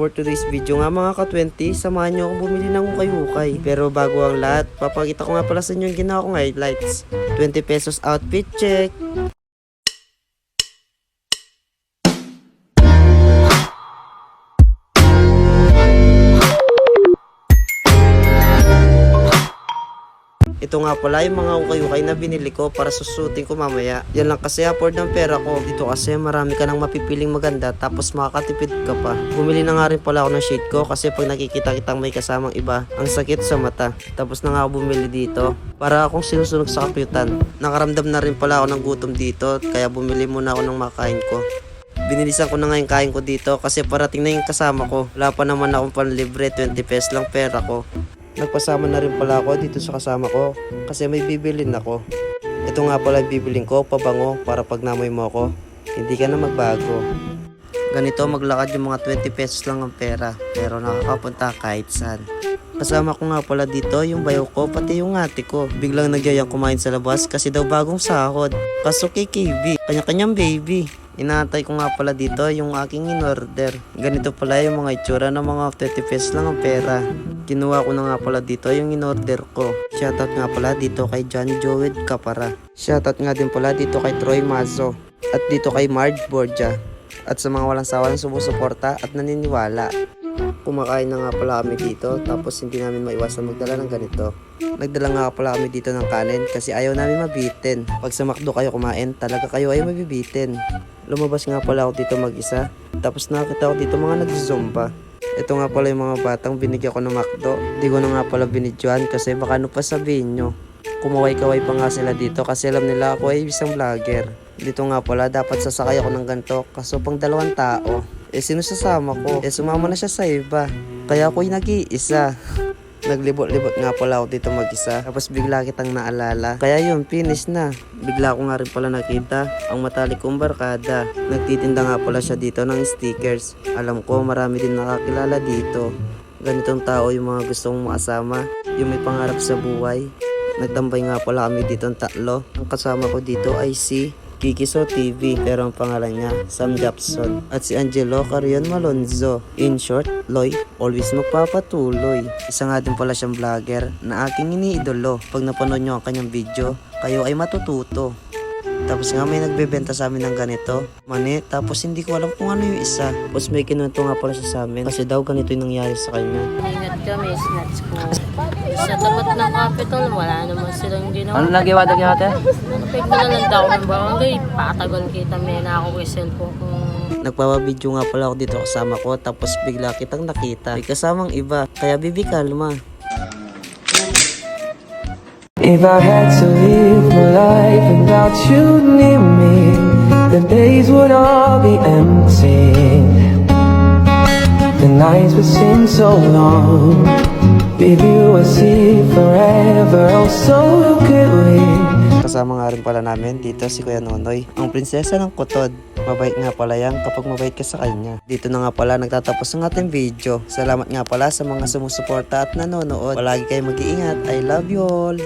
For today's video nga mga ka-20, samahan nyo akong bumili ng ukay-ukay. Pero bago ang lahat, papakita ko nga pala sa inyo yung ginawa kong highlights. 20 pesos outfit check. Ito nga pala yung mga ukay-ukay na binili ko para susutin ko mamaya. Yan lang kasi afford ng pera ko. Dito kasi marami ka nang mapipiling maganda tapos makakatipid ka pa. Bumili na nga rin pala ako ng shade ko kasi pag nakikita kitang may kasamang iba, ang sakit sa mata. Tapos na nga ako bumili dito para akong sinusunog sa kapyutan. Nakaramdam na rin pala ako ng gutom dito kaya bumili muna ako ng makain ko. Binilisan ko na nga yung kain ko dito kasi parating na yung kasama ko. Wala pa naman akong panlibre, 20 pesos lang pera ko. Nagpasama na rin pala ako dito sa kasama ko kasi may bibilin ako. Ito nga pala bibilin ko, pabango, para pag namoy mo ako, hindi ka na magbago. Ganito maglakad yung mga 20 pesos lang ang pera pero nakakapunta kahit saan. Kasama ko nga pala dito yung bayaw ko pati yung ate ko. Biglang nagyayang kumain sa labas kasi daw bagong sahod. Kaso kay KB, kanya-kanyang baby. Inaantay ko nga pala dito yung aking in-order. Ganito pala yung mga itsura ng mga 30 pesos lang ang pera. Kinuha ko na nga pala dito yung in-order ko. Shoutout nga pala dito kay Johnny Joed Capara. Shoutout nga din pala dito kay Troy Mazo. At dito kay Marge Borja. At sa mga walang sawang sumusuporta at naniniwala. Kumakain na nga pala kami dito tapos hindi namin maiwasan magdala ng ganito. Nagdala nga pala kami dito ng kanin kasi ayaw namin mabitin. Pag sa McDo kayo kumain, talaga kayo ay mabibitin. Lumabas nga pala ako dito mag-isa. Tapos nakita ko dito mga nagzumba. Ito nga pala yung mga batang binigyan ko ng McDo. Di ko na nga pala binidyohan kasi baka ano pa sabihin nyo. Kumaway-kaway pa nga sila dito kasi alam nila ako ay isang vlogger. Dito nga pala dapat sasakay ako ng ganito kaso pang 2 tao. Sino sasama ko? Sumama na siya sa iba. Kaya ako'y nag-iisa. Naglibot-libot nga pala ako dito mag-isa. Tapos bigla kitang naalala. Kaya yun, finish na. Bigla ko nga rin pala nakita ang matalik kong barkada. Nagtitinda nga pala siya dito ng stickers. Alam ko marami din nakakilala dito. Ganitong tao yung mga gustong makasama. Yung may pangarap sa buhay. Nagtambay nga pala kami dito ng 3. Ang kasama ko dito ay si Kikiso TV pero ang pangalan niya Sam Japson at si Angelo Carion Malonzo. In short, Loy, always magpapatuloy. Isa nga din pala siyang vlogger na aking iniidolo. Pag napanood nyo ang kanyang video, kayo ay matututo. Tapos nga may nagbebenta sa amin ng ganito, mani, tapos hindi ko alam kung ano yung isa. Tapos may kinuwento nga pala siya sa amin kasi daw ganito yung nangyari sa kanya. Ingat kami, snatch ko. Sa tapat ng Capitol, wala naman silang ginawa. Ano nagawa daw ate? Napig mo na lang daw ng barangay, patagal kita may na ako kay cellphone kung... Nagpapabidyo nga pala ako dito kasama ko tapos bigla kitang nakita. May kasamang iba, kaya bibi kalma. If I had to live my life without you near me, the days would all be empty. The nights would seem so long. With you I see forever, oh so could we. Kasama nga rin pala namin dito si Kuya Nonoy, ang prinsesa ng Kutod. Mabait nga pala yan kapag mabait ka sa kanya. Dito na nga pala nagtatapos ang ating video. Salamat nga pala sa mga sumusuporta at nanonood. Palagi kayo mag-iingat. I love you all.